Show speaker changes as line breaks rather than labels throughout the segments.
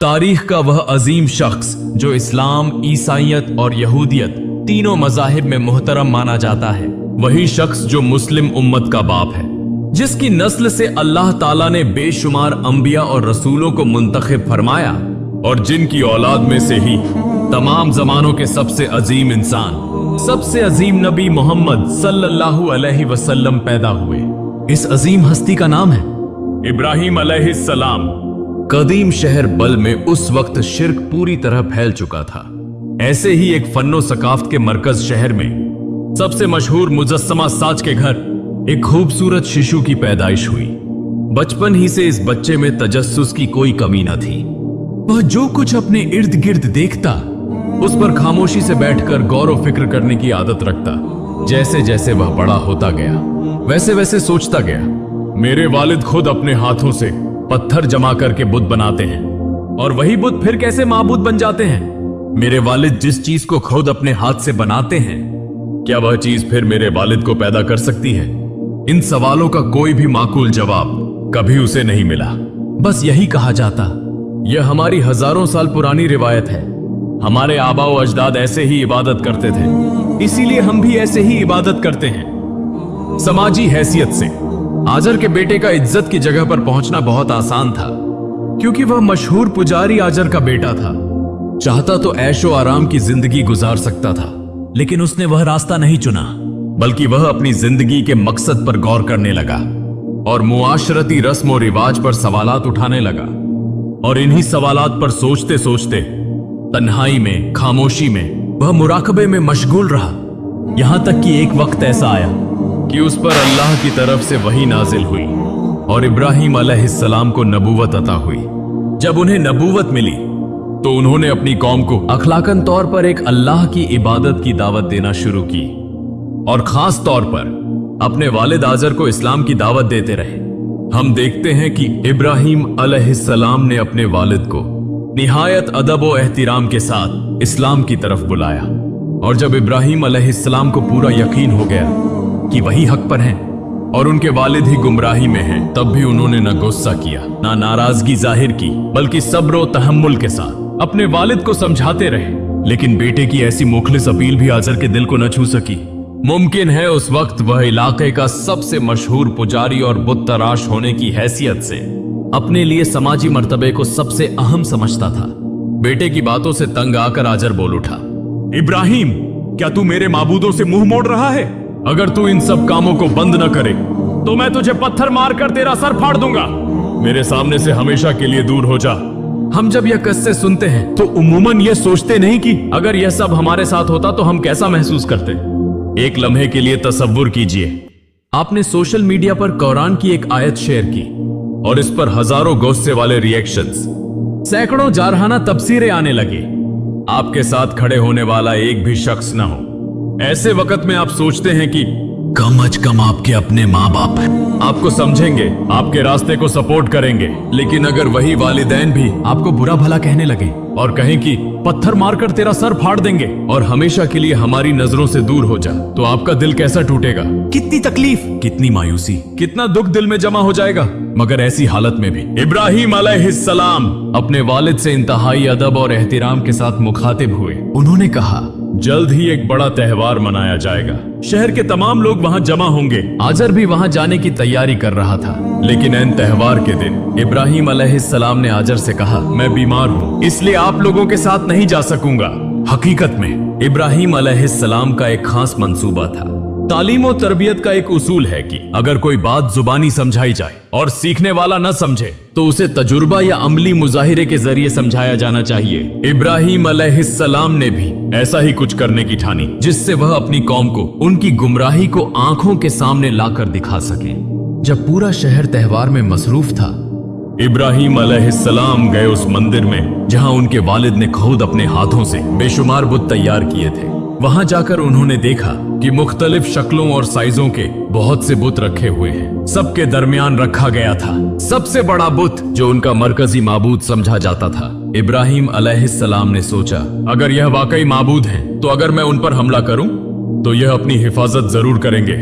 तारीख का वह अजीम शख्स जो इस्लाम, ईसाइयत और यहूदियत तीनों मजाहिब में मुहतरम माना जाता है, वही शख्स जो मुस्लिम उम्मत का बाप है, जिसकी नस्ल से अल्लाह ताला ने बेशुमार अंबिया और रसूलों को मुंतखब फरमाया और जिनकी औलाद में से ही तमाम जमानों के सबसे अजीम इंसान, सबसे अजीम नबी मोहम्मद सल्लल्लाहु अलैहि वसल्लम पैदा हुए। इस अजीम हस्ती का नाम है इब्राहिम अलैहिस्सलाम। कदीम शहर बल में उस वक्त शिर्क पूरी तरह फैल चुका था। ऐसे ही एक फन्नो सकाफत के मरकज शहर में सबसे मशहूर मुजस्समा साज के घर एक खूबसूरत शिशु की पैदाइश हुई। बचपन ही से इस बच्चे में तजस्सुस की कोई कमी न थी। वह जो कुछ अपने इर्द गिर्द देखता उस पर खामोशी से बैठकर गौर व फिक्र करने की आदत रखता। जैसे जैसे वह बड़ा होता गया वैसे वैसे सोचता गया, मेरे वालिद खुद अपने हाथों से पत्थर जमा करके बुत बनाते हैं और वही बुत फिर कैसे माबूद बन जाते हैं। मेरे वालिद जिस चीज को खुद अपने हाथ से बनाते हैं, क्या वह चीज फिर मेरे वालिद को पैदा कर सकती है? इन सवालों का कोई भी माकूल जवाब कभी उसे नहीं मिला। बस यही कहा जाता, यह हमारी हजारों साल पुरानी रिवायत है। हमारे आबा व अजदाद ऐसे ही इबादत करते थे, इसीलिए हम भी ऐसे ही इबादत करते हैं। समाजी हैसियत से आजर के बेटे का इज्जत की जगह पर पहुंचना बहुत आसान था, क्योंकि वह मशहूर पुजारी आजर का बेटा था। चाहता तो ऐशो आराम की जिंदगी गुजार सकता था, लेकिन उसने वह रास्ता नहीं चुना, बल्कि वह अपनी जिंदगी के मकसद पर गौर करने लगा और मुआशरती रस्म और रिवाज पर सवालात उठाने लगा। और इन्हीं सवालात पर सोचते सोचते तन्हाई में, खामोशी में वह मुराकबे में मशगूल रहा। यहां तक कि एक वक्त ऐसा आया कि उस पर अल्लाह की तरफ से वही नाजिल हुई और इब्राहिम अलैहिस्सलाम को नबूवत अता हुई। जब उन्हें नबूवत मिली तो उन्होंने अपनी कौम को अखलाकन तौर पर एक अल्लाह की इबादत की दावत देना शुरू की और खास तौर पर अपने वालिद आजर को इस्लाम की दावत देते रहे। हम देखते हैं कि इब्राहिम अलैहिस्सलाम ने अपने वालिद को निहायत अदब व एहतिराम के साथ इस्लाम की तरफ बुलाया, और जब इब्राहिम अलैहिस्सलाम को पूरा यकीन हो गया कि वही हक पर हैं और उनके वालिद ही गुमराही में हैं, तब भी उन्होंने न गुस्सा किया, ना नाराजगी जाहिर की, बल्कि सब्र व तहम्मुल के साथ अपने वालिद को समझाते रहे। लेकिन बेटे की ऐसी मुखलिस अपील भी आजर के दिल को न छू सकी। मुमकिन है उस वक्त वह इलाके का सबसे मशहूर पुजारी और बुत तराश होने की हैसियत से अपने लिए समाजी मर्तबे को सबसे अहम समझता था। बेटे की बातों से तंग आकर आजर बोल उठा, इब्राहिम, क्या तू मेरे माबूदों से मुंह मोड़ रहा है? अगर तू इन सब कामों को बंद न करे तो मैं तुझे पत्थर मारकर तेरा सर फाड़ दूंगा। मेरे सामने से हमेशा के लिए दूर हो जा। हम जब यह किस्से सुनते हैं तो उमूमन यह सोचते नहीं कि अगर यह सब हमारे साथ होता तो हम कैसा महसूस करते। एक लम्हे के लिए तसव्वुर कीजिए, आपने सोशल मीडिया पर कुरान की एक आयत शेयर की और इस पर हजारों गुस्से वाले रिएक्शंस, सैकड़ों जारहाना तफसीरें आने लगी। आपके साथ खड़े होने वाला एक भी शख्स न हो। ऐसे वक्त में आप सोचते हैं कि कम अज कम आपके अपने माँ बाप हैं, आपको समझेंगे, आपके रास्ते को सपोर्ट करेंगे। लेकिन अगर वही वालिदैन भी आपको बुरा भला कहने लगे और कहें कि पत्थर मारकर तेरा सर फाड़ देंगे और हमेशा के लिए हमारी नजरों से दूर हो जा, तो आपका दिल कैसा टूटेगा? कितनी तकलीफ, कितनी मायूसी, कितना दुख दिल में जमा हो जाएगा। मगर ऐसी हालत में भी इब्राहिम अलैहिस्सलाम अपने वालिद से इंतहाई अदब और एहतिराम के साथ मुखातिब हुए। उन्होंने कहा, जल्द ही एक बड़ा त्योहार मनाया जाएगा, शहर के तमाम लोग वहां जमा होंगे। आजर भी वहां जाने की तैयारी कर रहा था, लेकिन इन त्योहार के दिन इब्राहिम अलैहिस्सलाम ने आजर से कहा, मैं बीमार हूँ, इसलिए आप लोगों के साथ नहीं जा सकूंगा। हकीकत में इब्राहिम अलैहिस्सलाम का एक खास मंसूबा था। तालीम और तरबियत का एक उसूल है कि अगर कोई बात जुबानी समझाई जाए और सीखने वाला न समझे तो उसे तजुर्बा या अमली मुजाहिरे के जरिए समझाया जाना चाहिए। इब्राहिम अलैहिस्सलाम ने भी ऐसा ही कुछ करने की ठानी, जिससे वह अपनी कौम को उनकी गुमराही को आंखों के सामने लाकर दिखा सके। जब पूरा शहर त्योहार में मसरूफ था, इब्राहिम अलैहिस्सलाम गए उस मंदिर में जहां उनके वालिद ने खुद अपने हाथों से बेशुमार बुत तैयार किए थे। वहां जाकर उन्होंने देखा कि मुख्तलिफ शक्लों और साइजों के बहुत से बुत रखे हुए हैं। सबके दरमियान रखा गया था सबसे बड़ा बुत जो उनका मरकजी माबूद समझा जाता था। इब्राहिम अलैहिस्सलाम ने सोचा, अगर यह वाकई माबूद हैं, तो अगर मैं उन पर हमला करूं तो यह अपनी हिफाजत जरूर करेंगे।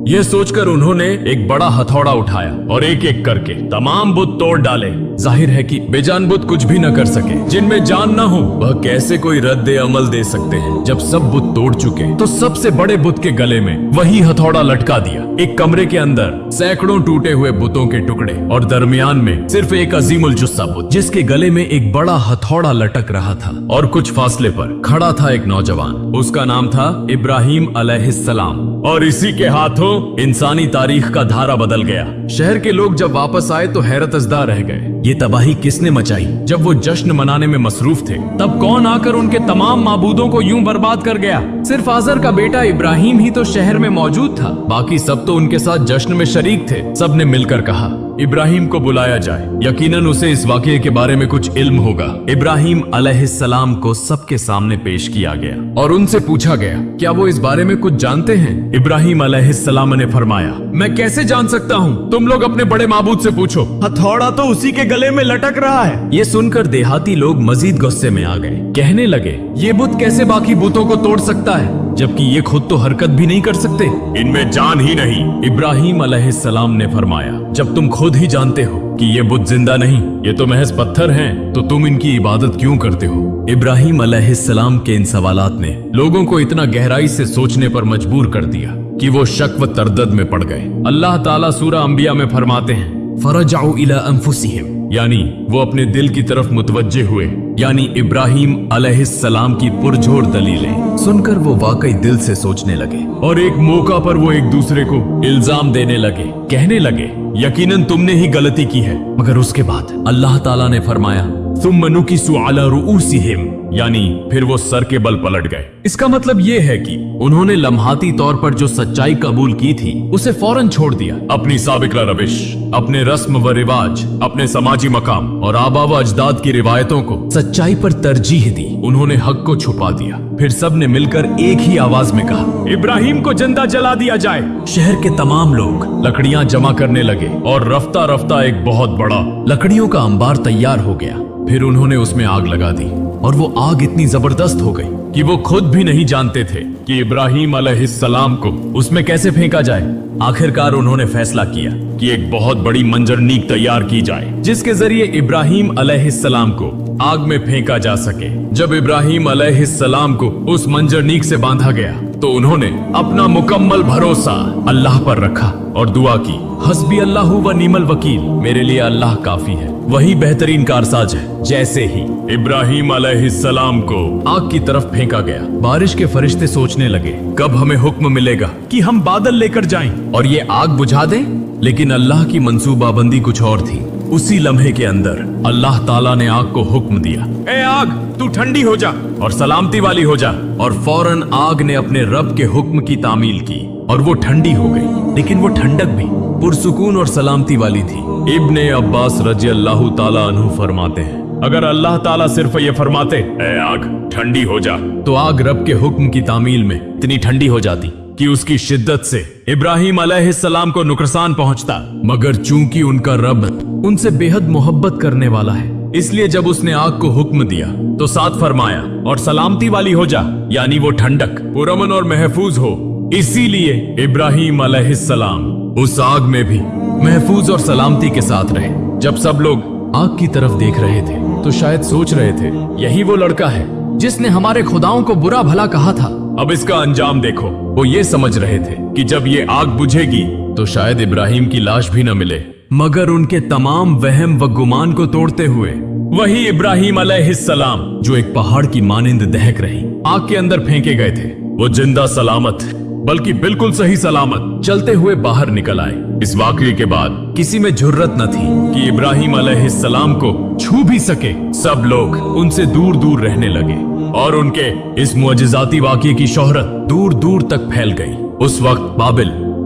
यह सोचकर उन्होंने एक बड़ा हथौड़ा उठाया और एक एक करके तमाम बुत तोड़ डाले। जाहिर है कि बेजान बुत कुछ भी न कर सके। जिनमें जान ना हो वह कैसे कोई रद्द अमल दे सकते हैं। जब सब बुत तोड़ चुके तो सबसे बड़े बुत के गले में वही हथौड़ा लटका दिया। एक कमरे के अंदर सैकड़ों टूटे हुए बुतों के टुकड़े और दरमियान में सिर्फ एक अजीमुल जुस्सा बुत, जिसके गले में एक बड़ा हथौड़ा लटक रहा था। और कुछ फासले पर खड़ा था एक नौजवान, उसका नाम था इब्राहिम अलैहिस्सलाम। और इसी के हाथों इंसानी तारीख का धारा बदल गया। शहर के लोग जब वापस आए तो हैरतजदा रह गए। ये तबाही किसने मचाई? जब वो जश्न मनाने में मसरूफ थे तब कौन आकर उनके तमाम माबूदों को यूं बर्बाद कर गया? सिर्फ आजर का बेटा इब्राहिम ही तो शहर में मौजूद था, बाकी सब तो उनके साथ जश्न में शरीक थे। सबने मिलकर कहा इब्राहिम को बुलाया जाए, यकीनन उसे इस वाकये के बारे में कुछ इल्म होगा। इब्राहिम अलैहिस्सलाम को सबके सामने पेश किया गया और उनसे पूछा गया क्या वो इस बारे में कुछ जानते हैं। इब्राहिम अलैहिस्सलाम ने फरमाया मैं कैसे जान सकता हूँ, तुम लोग अपने बड़े माबूद से पूछो, हथौड़ा तो उसी के गले में लटक रहा है। ये सुनकर देहाती लोग मजीद गुस्से में आ गए। कहने लगे ये बुत कैसे बाकी बुतों को तोड़ सकता है जबकि ये खुद तो हरकत भी नहीं कर सकते, इनमें जान ही नहीं। इब्राहिम अलैहिस्सलाम ने फरमाया जब तुम खुद ही जानते हो कि ये बुत जिंदा नहीं, ये तो महज पत्थर हैं, तो तुम इनकी इबादत क्यों करते हो? इब्राहिम अलैहिस्सलाम के इन सवालात ने लोगों को इतना गहराई से सोचने पर मजबूर कर दिया कि वो शक व तरदद में पड़ गए। अल्लाह ताला सूरह अंबिया में फरमाते हैं फरजाउ इला अनफुसिहिम, यानी वो अपने दिल की तरफ मुतवज्जे हुए। यानी इब्राहिम अलैहिस्सलाम की पुरजोर दलीलें सुनकर वो वाकई दिल से सोचने लगे और एक मौका पर वो एक दूसरे को इल्जाम देने लगे। कहने लगे यकीनन तुमने ही गलती की है। मगर उसके बाद अल्लाह ताला ने फरमाया सुम्मा नुकिसु अला रुऊसिहिम, यानी फिर वो सर के बल पलट गए। इसका मतलब ये है कि उन्होंने लम्हाती तौर पर जो सच्चाई कबूल की थी उसे फौरन छोड़ दिया। अपनी साबिक रविश, अपने रस्म व रिवाज, अपने समाजी मकाम और आबा व अजदाद की रिवायतों को सच्चाई पर तरजीह दी। उन्होंने हक को छुपा दिया। फिर सब ने मिलकर एक ही आवाज में कहा इब्राहिम को जिंदा जला दिया जाए। शहर के तमाम लोग लकड़ियां जमा करने लगे और रफ्ता रफ्ता एक बहुत बड़ा लकड़ियों का अंबार तैयार हो गया। फिर उन्होंने उसमें आग लगा दी और वो आग इतनी जबरदस्त हो गई कि वो खुद भी नहीं जानते थे कि इब्राहिम अलैहिस्सलाम को उसमें कैसे फेंका जाए। आखिरकार उन्होंने फैसला किया कि एक बहुत बड़ी मंजरनीक तैयार की जाए जिसके जरिए इब्राहिम अलैहिस्सलाम को आग में फेंका जा सके। जब इब्राहिम अलैहिस्सलाम को उस मंजरनीक से बांधा गया तो उन्होंने अपना मुकम्मल भरोसा अल्लाह पर रखा और दुआ की हस्बी अल्लाह व निमल वकील, मेरे लिए अल्लाह काफी है, वही बेहतरीन कारसाज है। जैसे ही इब्राहिम अलैहिस्सलाम को आग की तरफ फेंका गया, बारिश के फरिश्ते सोचने लगे कब हमें हुक्म मिलेगा कि हम बादल लेकर जाएं और ये आग बुझा दें। लेकिन अल्लाह की मंसूबाबंदी कुछ और थी। उसी लम्हे के अंदर अल्लाह ताला ने आग को हुक्म दिया ए आग तू ठंडी हो जा और सलामती वाली हो जा। और फौरन आग ने अपने रब के हुक्म की तामील की और वो ठंडी हो गई। लेकिन वो ठंडक भी पुरसुकून और सलामती वाली थी। इब्ने अब्बास रजी अल्लाह ताला अन्हु फरमाते हैं अगर अल्लाह ताला सिर्फ ये फरमाते ए आग ठंडी हो जा तो आग रब के हुक्म की तामील में इतनी ठंडी हो जाती कि उसकी शिद्दत से इब्राहिम अलैहिस्सलाम को नुकसान पहुंचता। मगर चूंकि उनका रब उनसे बेहद मोहब्बत करने वाला है, इसलिए जब उसने आग को हुक्म दिया तो साथ फरमाया और सलामती वाली हो जा, यानी वो ठंडक पुरअमन और महफूज हो। इसीलिए इब्राहिम अलैहिस्सलाम उस आग में भी महफूज और सलामती के साथ रहे। जब सब लोग आग की तरफ देख रहे थे तो शायद सोच रहे थे यही वो लड़का है जिसने हमारे खुदाओं को बुरा भला कहा था, अब इसका अंजाम देखो। वो ये समझ रहे थे कि जब ये आग बुझेगी तो शायद इब्राहिम की लाश भी न मिले। मगर उनके तमाम वहम व गुमान को तोड़ते हुए वही इब्राहिम अलैहिस्सलाम जो एक पहाड़ की मानिंद दहक रही आग के अंदर फेंके गए थे, वो जिंदा सलामत बल्कि बिल्कुल सही सलामत चलते हुए बाहर निकल आए। इस वाकये के बाद किसी में जुर्रत न थी कि इब्राहिम अलैहिस्सलाम को छू भी सके। सब लोग उनसे दूर दूर रहने लगे और उनके इस मुअजिजाती वाकये की शोहरत दूर दूर तक फैल गई। उस वक्त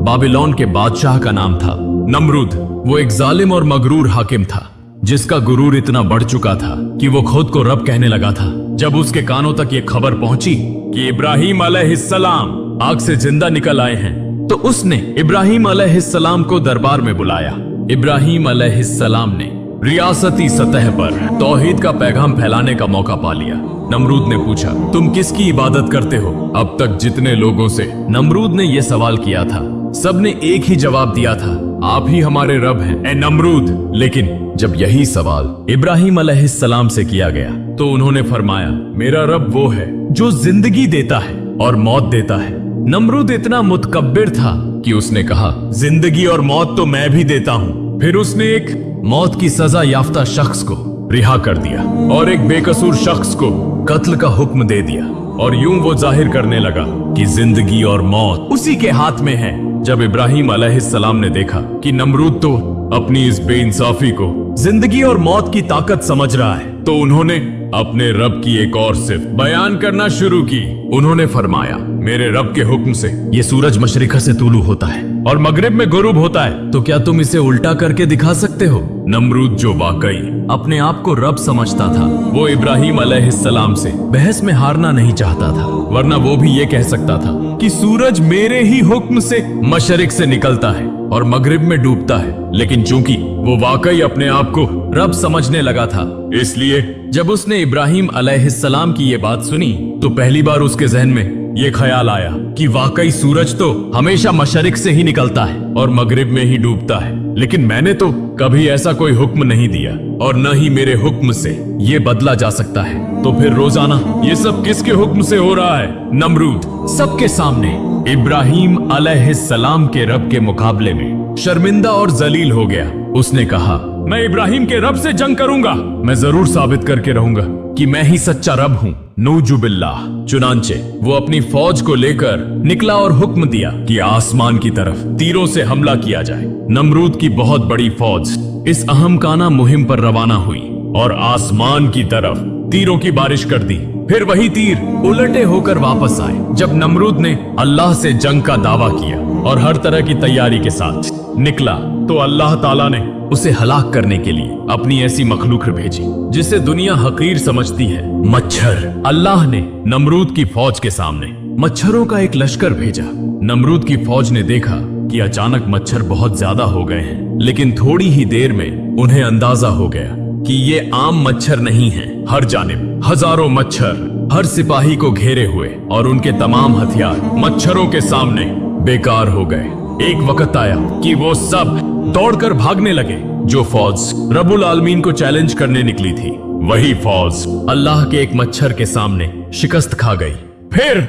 बाबिलोन के बादशाह का नाम था नमरूद। वो एक जालिम और मगरूर हाकिम था जिसका गुरूर इतना बढ़ चुका था कि वो खुद को रब कहने लगा था। जब उसके कानों तक ये खबर पहुंची कि इब्राहिम अलैहिस्सलाम आग से जिंदा निकल आए हैं तो उसने इब्राहिम अलैहिस्सलाम को दरबार में बुलाया। इब्राहिम अलैहिस्सलाम ने रियासती सतह पर तौहीद का पैगाम फैलाने का मौका पा लिया। नमरूद ने पूछा तुम किसकी इबादत करते हो? अब तक जितने लोगों से नमरूद ने यह सवाल किया था सबने एक ही जवाब दिया था आप ही हमारे रब हैं, ए नमरूद। लेकिन जब यही सवाल इब्राहिम अलैहिस्सलाम से किया गया तो उन्होंने फरमाया, मेरा रब वो है जो जिंदगी देता है और मौत देता है। नमरूद इतना मुतकब्बिर था कि उसने कहा, जिंदगी और मौत तो मैं भी देता हूँ। फिर उसने एक मौत की सजा याफ्ता शख्स को रिहा कर दिया और एक बेकसूर शख्स को कत्ल का हुक्म दे दिया, और यूं वो जाहिर करने लगा कि जिंदगी और मौत उसी के हाथ में है। जब इब्राहिम अलैहिस्सलाम ने देखा कि नमरूद तो अपनी इस बेइंसाफी को जिंदगी और मौत की ताकत समझ रहा है, तो उन्होंने अपने रब की एक और सिफ्त बयान करना शुरू की। उन्होंने फरमाया, मेरे रब के हुक्म से ये सूरज मशरिका से तुलू होता है और मगरिब में गुरूब होता है, तो क्या तुम इसे उल्टा करके दिखा सकते हो? नमरूद जो वाकई अपने आप को रब समझता था, वो इब्राहिम अलैहिस्सलाम से बहस में हारना नहीं चाहता था, वरना वो भी ये कह सकता था कि सूरज मेरे ही हुक्म से मशरिक से निकलता है और मगरिब में डूबता है। लेकिन चूंकि वो वाकई अपने आप को रब समझने लगा था, इसलिए जब उसने इब्राहिम अलैहिस्सलाम की ये बात सुनी तो पहली बार उसके जहन में ये ख्याल आया कि वाकई सूरज तो हमेशा मशरिक से ही निकलता है और मगरिब में ही डूबता है, लेकिन मैंने तो कभी ऐसा कोई हुक्म नहीं दिया और न ही मेरे हुक्म से ये बदला जा सकता है। तो फिर रोजाना ये सब किसके हुक्म से हो रहा है? नमरूद सबके सामने इब्राहिम अलैहिस्सलाम के रब के मुकाबले में शर्मिंदा और जलील हो गया। उसने कहा, मैं इब्राहिम के रब से जंग करूंगा, मैं जरूर साबित करके रहूंगा कि मैं ही सच्चा रब हूँ। नूजुबिल्लाह। चुनांचे वो अपनी फौज को लेकर निकला और हुक्म दिया कि आसमान की तरफ तीरों से हमला किया जाए। नमरूद की बहुत बड़ी फौज इस अहमकाना मुहिम पर रवाना हुई और आसमान की तरफ तीरों की बारिश कर दी। फिर वही तीर उलटे होकर वापस आए। जब नमरूद ने अल्लाह से जंग का दावा किया और हर तरह की तैयारी के साथ निकला, तो अल्लाह ताला ने उसे हलाक करने के लिए अपनी ऐसी मखलूक भेजी जिसे दुनिया हकीर समझती है, मच्छर। अल्लाह ने नमरूद की फौज के सामने मच्छरों का एक लश्कर भेजा। नमरूद की फौज ने देखा कि अचानक मच्छर बहुत ज्यादा हो गए हैं, लेकिन थोड़ी ही देर में उन्हें अंदाजा हो गया कि ये आम मच्छर नहीं है। हर जानिब हजारों मच्छर हर सिपाही को घेरे हुए और उनके तमाम हथियार मच्छरों के सामने बेकार हो गए। एक वक्त आया कि वो सब दौड़कर भागने लगे। जो फौज रब्बुल आलमीन को चैलेंज करने निकली थी, वही फौज अल्लाह के एक मच्छर के सामने शिकस्त खा गई। फिर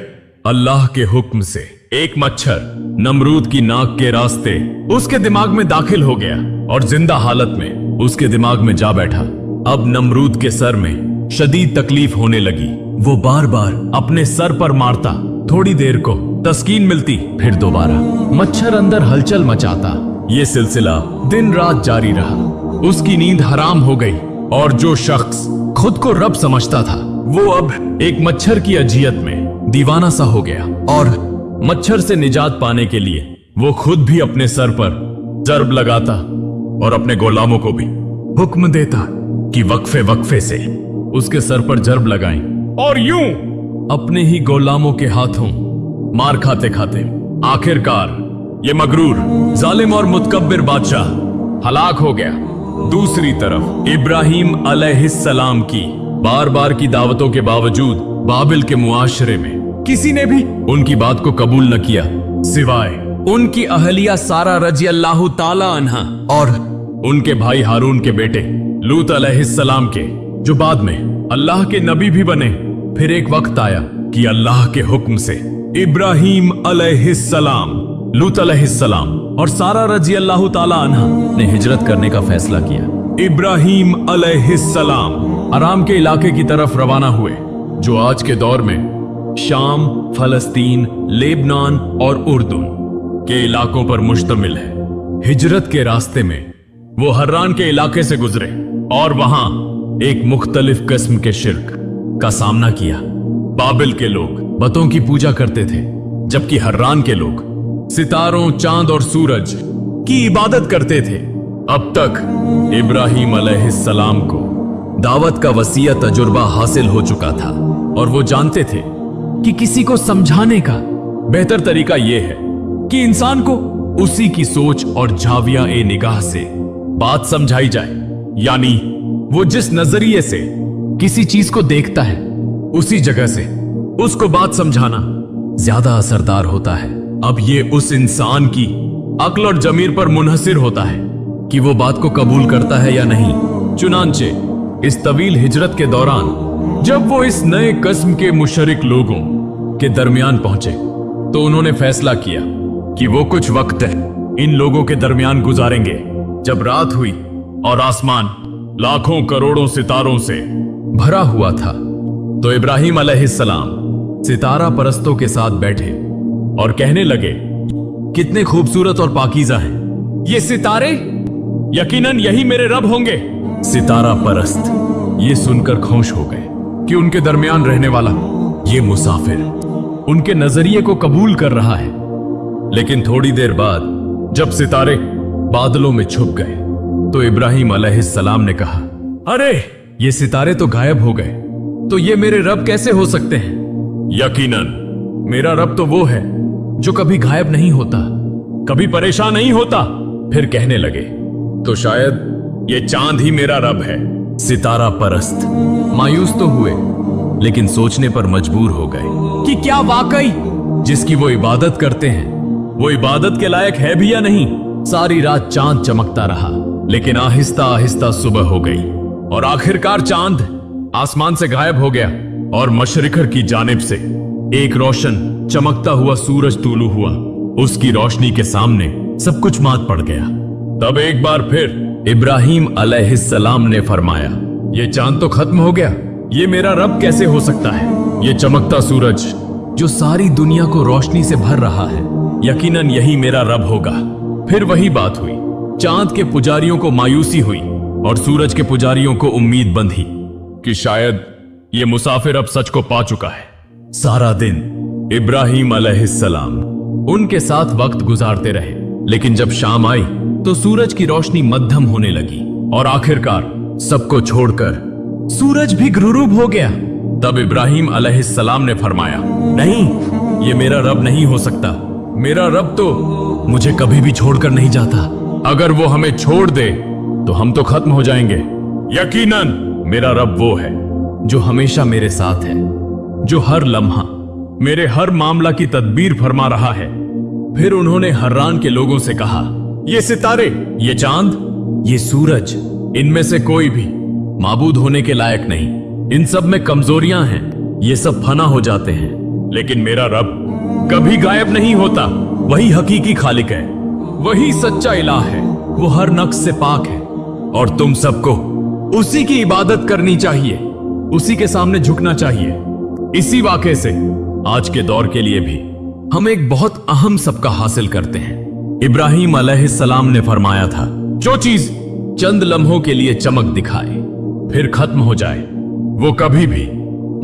अल्लाह के हुक्म से एक मच्छर नमरूद की नाक के रास्ते उसके दिमाग में दाखिल हो गया और जिंदा हालत में उसके दिमाग में जा बैठा। अब नमरूद के सर में शदीद तकलीफ होने लगी। वो बार बार अपने सर पर मारता, थोड़ी देर को तस्कीन मिलती, फिर दोबारा मच्छर अंदर हलचल मचाता। ये सिलसिला दिन रात जारी रहा। उसकी नींद हराम हो गई और जो शख्स खुद को रब समझता था, वो अब एक मच्छर की अजियत में दीवाना सा हो गया और मच्छर से निजात पाने के लिए वो खुद भी अपने सर पर जर्ब लगाता और अपने गुलामों को भी हुक्म देता कि वक्फे वक्फे से उसके सर पर जर्ब लगाएं, और यूं अपने ही गुलामों के हाथों मार खाते खाते आखिरकार ये मगरूर, जालिम और मुतकब्बिर बादशाह हलाक हो गया। दूसरी तरफ इब्राहिम अलैहिस्सलाम की बार बार की दावतों के बावजूद बाबिल के मुआशरे में किसी ने भी उनकी बात को कबूल न किया, सिवाय उनकी अहलिया सारा रजी अल्लाह ताला अन्हा और उनके भाई हारून के बेटे लूत अलैहिस्सलाम के, जो बाद में अल्लाह के नबी भी बने। फिर एक वक्त आया कि अल्लाह के हुक्म से इब्राहिम अलैहिस्सलाम, लूत अलैहिस्सलाम और सारा रजी अल्लाह ताला अन्हा ने हिजरत करने का फैसला किया। इब्राहिम अलैहिस्सलाम आराम के इलाके की तरफ रवाना हुए, जो आज के दौर में शाम, फलस्तीन, लेबनान और उर्दून के इलाकों पर मुश्तमिल है। हिजरत के रास्ते में वो हर्रान के इलाके से गुजरे और वहां एक मुख्तलिफ किस्म के शिर्क का सामना किया। बाबिल के लोग बतों की पूजा करते थे, जबकि हर्रान के लोग सितारों, चांद और सूरज की इबादत करते थे। अब तक इब्राहिम अलैहिस्सलाम को दावत का वसीया तजुर्बा हासिल हो चुका था और वो जानते थे कि किसी को समझाने का बेहतर तरीका यह है कि इंसान को उसी की सोच और झाविया ए निगाह से बात समझाई जाए, यानी वो जिस नजरिए से किसी चीज को देखता है, उसी जगह से उसको बात समझाना ज्यादा असरदार होता है। अब ये उस इंसान की अक्ल और जमीर पर मुनहसिर होता है कि वो बात को कबूल करता है या नहीं। चुनांचे इस तवील हिजरत के दौरान जब वो इस नए किस्म के मुशरिक लोगों के दरमियान पहुंचे तो उन्होंने फैसला किया कि वो कुछ वक्त इन लोगों के दरमियान गुजारेंगे। जब रात हुई और आसमान लाखों करोड़ों सितारों से भरा हुआ था तो इब्राहिम अलैहिस्सलाम सितारा परस्तों के साथ बैठे और कहने लगे, कितने खूबसूरत और पाकीज़ा हैं ये सितारे, यकीनन यही मेरे रब होंगे। सितारा परस्त ये सुनकर खामोश हो गए कि उनके दरमियान रहने वाला ये मुसाफिर उनके नजरिए को कबूल कर रहा है। लेकिन थोड़ी देर बाद जब सितारे बादलों में छुप गए तो इब्राहिम अलैहिस्सलाम ने कहा, अरे ये सितारे तो गायब हो गए, तो ये मेरे रब कैसे हो सकते हैं? यकीनन मेरा रब तो वो है जो कभी गायब नहीं होता, कभी परेशान नहीं होता। फिर कहने लगे, तो शायद ये चांद ही मेरा रब है। सितारा परस्त मायूस तो हुए लेकिन सोचने पर मजबूर हो गए कि क्या वाकई जिसकी वो इबादत करते हैं वो इबादत के लायक है भी या नहीं। सारी रात चांद चमकता रहा लेकिन आहिस्ता आहिस्ता सुबह हो गई और आखिरकार चांद आसमान से गायब हो गया और मशरिकर की जानिब से एक रोशन चमकता हुआ सूरज तुलू हुआ। उसकी रोशनी के सामने सब कुछ मात पड़ गया। तब एक बार फिर इब्राहिम अलैहिस्सलाम ने फरमाया, ये चांद तो खत्म हो गया, ये मेरा रब कैसे हो सकता है? ये चमकता सूरज जो सारी दुनिया को रोशनी से भर रहा है, यकीनन यही मेरा रब होगा। फिर वही बात हुई, चांद के पुजारियों को मायूसी हुई और सूरज के पुजारियों को उम्मीद बंधी कि शायद ये मुसाफिर अब सच को पा चुका है। सारा दिन इब्राहिम अलैहिस्सलाम उनके साथ वक्त गुजारते रहे, लेकिन जब शाम आई तो सूरज की रोशनी मध्यम होने लगी और आखिरकार सबको छोड़कर सूरज भी गुरूब हो गया। तब इब्राहिम अलैहिस्सलाम ने फरमाया, नहीं, ये मेरा रब नहीं हो सकता। मेरा रब तो मुझे कभी भी छोड़कर नहीं जाता। अगर वो हमें छोड़ दे तो हम तो खत्म हो जाएंगे। यकीनन मेरा रब वो है जो हमेशा मेरे साथ है, जो हर लम्हा मेरे हर मामला की तदबीर फरमा रहा है। फिर उन्होंने हर्रान के लोगों से कहा, ये सितारे, ये चांद, ये सूरज, इनमें से कोई भी माबूद होने के लायक नहीं। इन सब में कमजोरियां हैं, ये सब फना हो जाते हैं, लेकिन मेरा रब कभी गायब नहीं होता। वही हकीकी खालिक है, वही सच्चा इलाह है, वो हर नक्स से पाक है और तुम सबको उसी की इबादत करनी चाहिए, उसी के सामने झुकना चाहिए। इसी वाक़े से आज के दौर के लिए भी हम एक बहुत अहम सबका हासिल करते हैं। इब्राहिम अलैहिस्सलाम ने फरमाया था, जो चीज चंद लम्हों के लिए चमक दिखाए फिर खत्म हो जाए वो कभी भी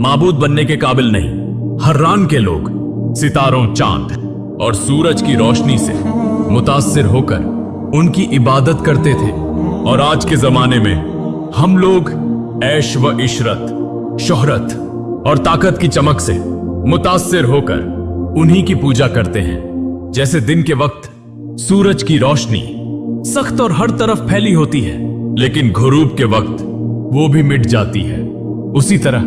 माबूद बनने के काबिल नहीं। हर्रान के लोग सितारों, चांद और सूरज की रोशनी से मुतासिर होकर उनकी इबादत करते थे और आज के जमाने में हम लोग ऐश व इशरत, शोहरत और ताकत की चमक से मुतासिर होकर उन्हीं की पूजा करते हैं। जैसे दिन के वक्त सूरज की रोशनी सख्त और हर तरफ फैली होती है, लेकिन गुरूब के वक्त वो भी मिट जाती है, उसी तरह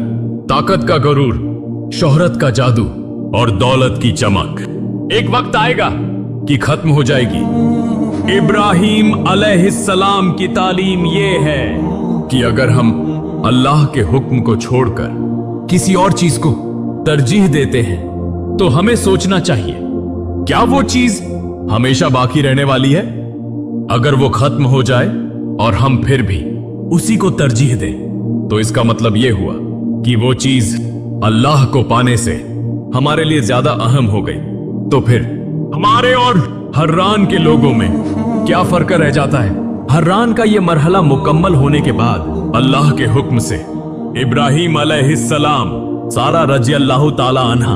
ताकत का गरूर, शोहरत का जादू और दौलत की चमक एक वक्त आएगा कि खत्म हो जाएगी। इब्राहिम अलैहिस्सलाम की तालीम ये है कि अगर हम अल्लाह के हुक्म को छोड़कर किसी और चीज को तरजीह देते हैं तो हमें सोचना चाहिए, क्या वो चीज हमेशा बाकी रहने वाली है? अगर वो खत्म हो जाए और हम फिर भी उसी को तरजीह दें तो इसका मतलब यह हुआ कि वो चीज अल्लाह को पाने से हमारे लिए ज्यादा अहम हो गई। तो फिर हमारे और हर्रान के लोगों में क्या फर्क रह जाता है? हर्रान का यह मरहला मुकम्मल होने के बाद अल्लाह के हुक्म से इब्राहिम अलैहिस्सलाम, सारा रज़ियल्लाहु ताला अन्हा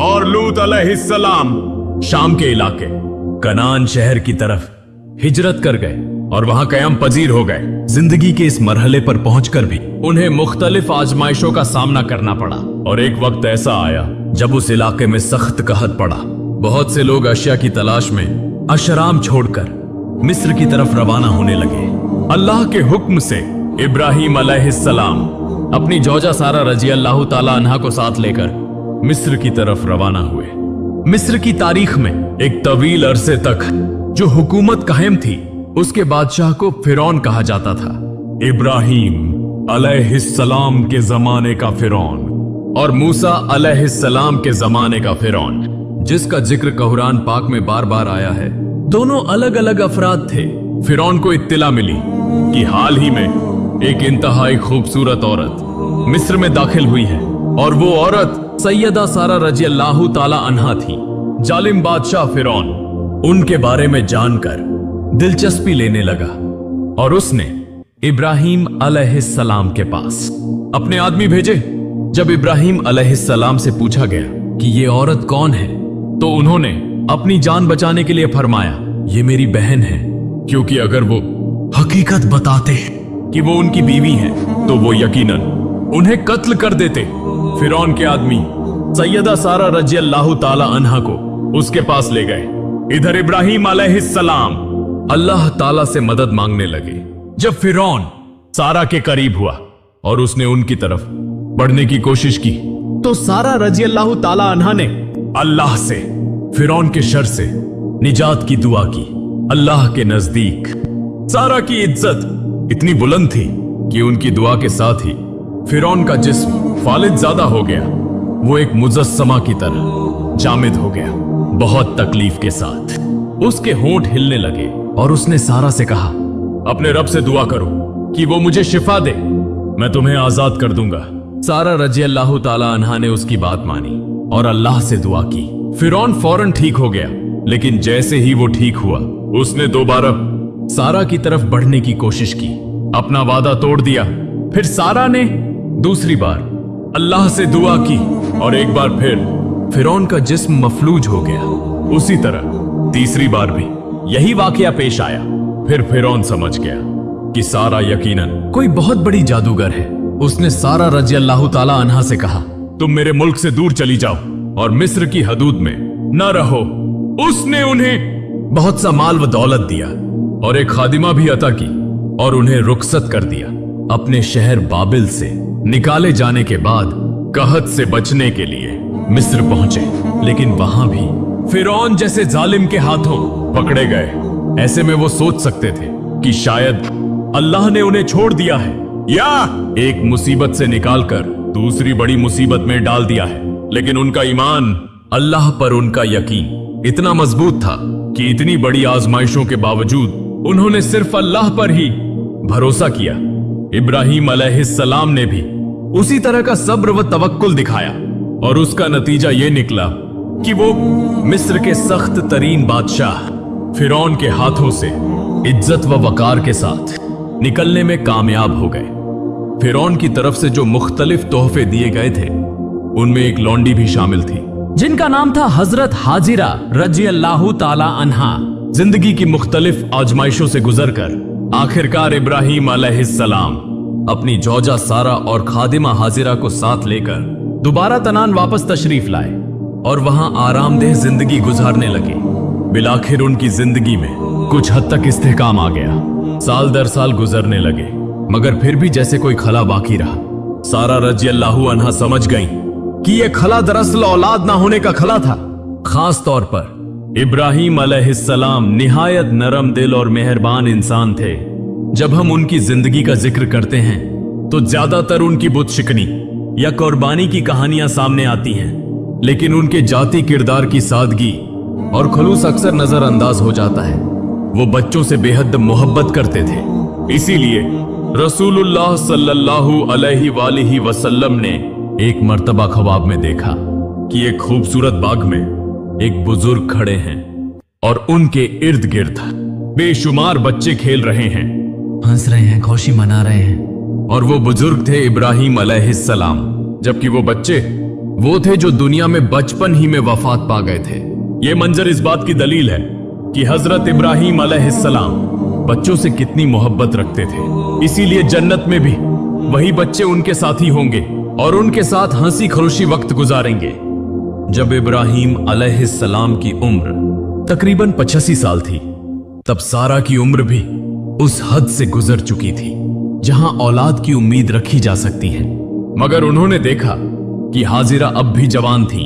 और लूत अलैहिस्सलाम शाम के इलाके कनान शहर की तरफ हिजरत कर गए और वहां कयाम पजीर हो गए। जिंदगी के इस मरहले पर पहुंचकर भी उन्हें मुख्तलिफ आजमाइशों का सामना करना पड़ा और एक वक्त ऐसा आया जब उस इलाके में सख्त कहत पड़ा। बहुत से लोग अशिया की तलाश में अशराम छोड़कर मिस्र की तरफ रवाना होने लगे। अल्लाह के हुक्म से इब्राहिम अलैहिस्सलाम अपनी जौजा सारा रज़ियल्लाहु ताला अन्हा को साथ लेकर मिस्र की तरफ रवाना हुए। मिस्र की तारीख में एक तवील अरसे तक जो हुकूमत कायम थी, उसके बादशाह को फिरौन कहा जाता था। इब्राहिम अलैहिस्सलाम के जमाने का फिरौन और मूसा अलैहिस्सलाम के जमाने का फिरौन, जिसका जिक्र कुरान पाक में बार बार आया है, दोनों अलग अलग अफराद थे। फिरौन को इत्तिला मिली कि हाल ही में एक इंतहाई खूबसूरत औरत मिस्र में दाखिल हुई है और वो औरत सैयदा सारा रजी अल्लाह ताला अन्हा थी। जालिम बादशाह फिरौन उनके बारे में जानकर दिलचस्पी लेने लगा और उसने इब्राहिम अलैहिस्सलाम के पास अपने आदमी भेजे। जब इब्राहिम अलैहिस्सलाम से पूछा गया कि ये औरत कौन है, तो उन्होंने अपनी जान बचाने के लिए फरमाया, ये मेरी बहन है, क्योंकि अगर वो हकीकत बताते कि वो उनकी बीवी है तो वो यकीनन उन्हें कत्ल कर देते। फिरौन के आदमी सैयदा सारा रजी अल्लाह ताला अन्हा को उसके पास ले गए। इधर इब्राहिम अलैहिस्सलाम अल्लाह ताला से मदद मांगने लगे। जब फिरौन सारा के करीब हुआ और उसने उनकी तरफ बढ़ने की कोशिश की, तो सारा रजी अल्लाह ताला अन्हा ने अल्लाह से फिरौन के शर से निजात की दुआ की। अल्लाह के नजदीक सारा की इज्जत इतनी बुलंद थी कि उनकी दुआ के साथ ही फिरौन का जिस्म फालिद ज्यादा हो गया। वो एक मुजस्समा की तरह जामिद हो गया। बहुत तकलीफ के साथ उसके होंठ हिलने लगे और उसने सारा से कहा, अपने रब से दुआ करो कि वो मुझे शिफा दे, मैं तुम्हें आजाद कर दूंगा। सारा रजी अल्लाह ताला अन्हा ने उसकी बात मानी और अल्लाह से दुआ की। फिरौन फौरन ठीक हो गया, लेकिन जैसे ही वो ठीक हुआ, उसने दोबारा सारा की तरफ बढ़ने की कोशिश की, अपना वादा तोड़ दिया। फिर सारा ने दूसरी बार अल्लाह से दुआ की और एक बार फिर फिरौन का जिस्म मफलूज हो गया। उसी तरह तीसरी बार भी यही वाकया पेश आया। फिर फिरौन समझ गया कि सारा यकीनन कोई बहुत बड़ी जादूगर है। उसने सारा रजी अल्लाह ताला अन्हा से कहा, तुम मेरे मुल्क से दूर चली जाओ और मिस्र की हदूद में न रहो। उसने उन्हें बहुत सा माल व दौलत दिया और एक खादिमा भी अता की और उन्हें रुखसत कर दिया। अपने शहर बाबिल से निकाले जाने के बाद कहत से बचने के लिए मिस्र पहुंचे, लेकिन वहां भी फिरौन जैसे जालिम के हाथों पकड़े गए। ऐसे में वो सोच सकते थे कि शायद अल्लाह ने उन्हें छोड़ दिया है या एक मुसीबत से निकालकर दूसरी बड़ी मुसीबत में डाल दिया है। लेकिन उनका ईमान, अल्लाह पर उनका यकीन इतना मजबूत था कि इतनी बड़ी आजमाइशों के बावजूद उन्होंने सिर्फ अल्लाह पर ही भरोसा किया। इब्राहिम अलैहिस्सलाम ने भी उसी तरह का सब्र व तवक्कुल दिखाया और उसका नतीजा यह निकला कि वो मिस्र के सख्त तरीन बादशाह फिरौन के हाथों से इज्जत व वकार के साथ निकलने में कामयाब हो गए। फिरौन की तरफ से जो मुख्तलिफ तोहफे दिए गए थे, उनमें एक लौंडी भी शामिल थी जिनका नाम था हजरत हाजिरा रजी अल्लाह ताला अन्हा। जिंदगी की मुख्तलिफ आजमाइशों से गुजरकर आखिरकार इब्राहिम अलैहिस्सलाम अपनी जौजा सारा और खादिमा हाजिरा को साथ लेकर दोबारा तनान वापस तशरीफ लाए और वहां आरामदेह जिंदगी गुजारने लगे। बिलाखिर उनकी जिंदगी में कुछ हद तक इस्तेहकाम आ गया। साल दर साल गुजरने लगे, मगर फिर भी जैसे कोई खला बाकी रहा। सारा रजी अल्लाह अन्हा समझ गई कि यह खला दरअसल औलाद ना होने का खला था। खास तौर पर इब्राहिम अलैहिस्सलाम निहायत नरम दिल और मेहरबान इंसान थे। जब हम उनकी जिंदगी का जिक्र करते हैं तो ज्यादातर उनकी बुत शिकनी या कुर्बानी की कहानियां सामने आती हैं, लेकिन उनके जाती किरदार की सादगी और खुलूस अक्सर नजरअंदाज हो जाता है। वो बच्चों से बेहद मोहब्बत करते थे। इसीलिए रसूलुल्लाह सल्लल्लाहु अलैहि वसल्लम ने एक मर्तबा ख्वाब में देखा कि एक खूबसूरत बाग में एक बुजुर्ग खड़े हैं और उनके इर्द गिर्द बेशुमार बच्चे खेल रहे हैं, हंस रहे हैं, खुशी मना रहे हैं। और वो बुजुर्ग थे इब्राहिम अलैहिस्सलाम, जबकि वो बच्चे वो थे जो दुनिया में बचपन ही में वफात पा गए थे। ये मंजर इस बात की दलील है कि हजरत इब्राहिम अलैहिस्सलाम बच्चों से कितनी मोहब्बत रखते थे। इसीलिए जन्नत में भी वही बच्चे उनके साथी होंगे और उनके साथ हंसी खुशी वक्त गुजारेंगे। जब इब्राहिम अलैहिस्सलाम की उम्र तकरीबन 85 साल थी, तब सारा की उम्र भी उस हद से गुजर चुकी थी जहां औलाद की उम्मीद रखी जा सकती है। मगर उन्होंने देखा कि हाजिरा अब भी जवान थी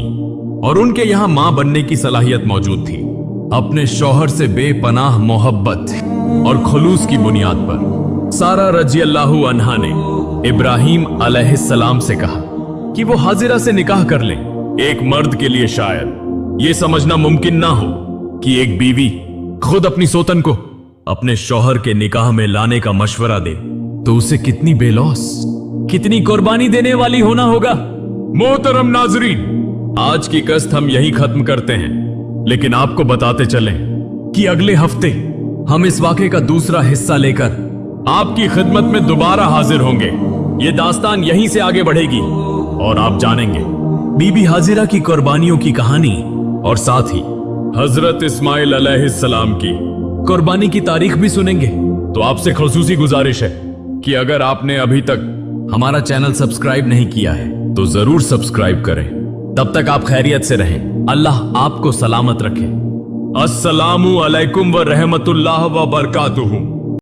और उनके यहां मां बनने की सलाहियत मौजूद थी। अपने शौहर से बेपनाह मोहब्बत और खुलूस की बुनियाद पर सारा रजी अल्लाहु अन्हा ने इब्राहिम अलैहिस्सलाम से कहा कि वो हाजिरा से निकाह कर लें। एक मर्द के लिए शायद ये समझना मुमकिन ना हो कि एक बीवी खुद अपनी सोतन को अपने शौहर के निकाह में लाने का मशवरा दे तो उसे कितनी बेलौस, कितनी कुर्बानी देने वाली होना होगा। मोहतरम नाजरीन, आज की कश्त हम यहीं खत्म करते हैं, लेकिन आपको बताते चलें कि अगले हफ्ते हम इस वाक़े का दूसरा हिस्सा लेकर आपकी खिदमत में दोबारा हाजिर होंगे। ये दास्तान यहीं से आगे बढ़ेगी और आप जानेंगे बीबी हाजिरा की कुर्बानियों की कहानी और साथ ही हजरत इस्माइल अलैहिस्सलाम की कुर्बानी की तारीख भी सुनेंगे। तो आपसे खुसूसी गुजारिश है कि अगर आपने अभी तक हमारा चैनल सब्सक्राइब नहीं किया है तो जरूर सब्सक्राइब करें। तब तक आप खैरियत से रहें, अल्लाह आपको सलामत रखे। अस्सलामु अलैकुम व रहमतुल्लाह व बरकातुहू।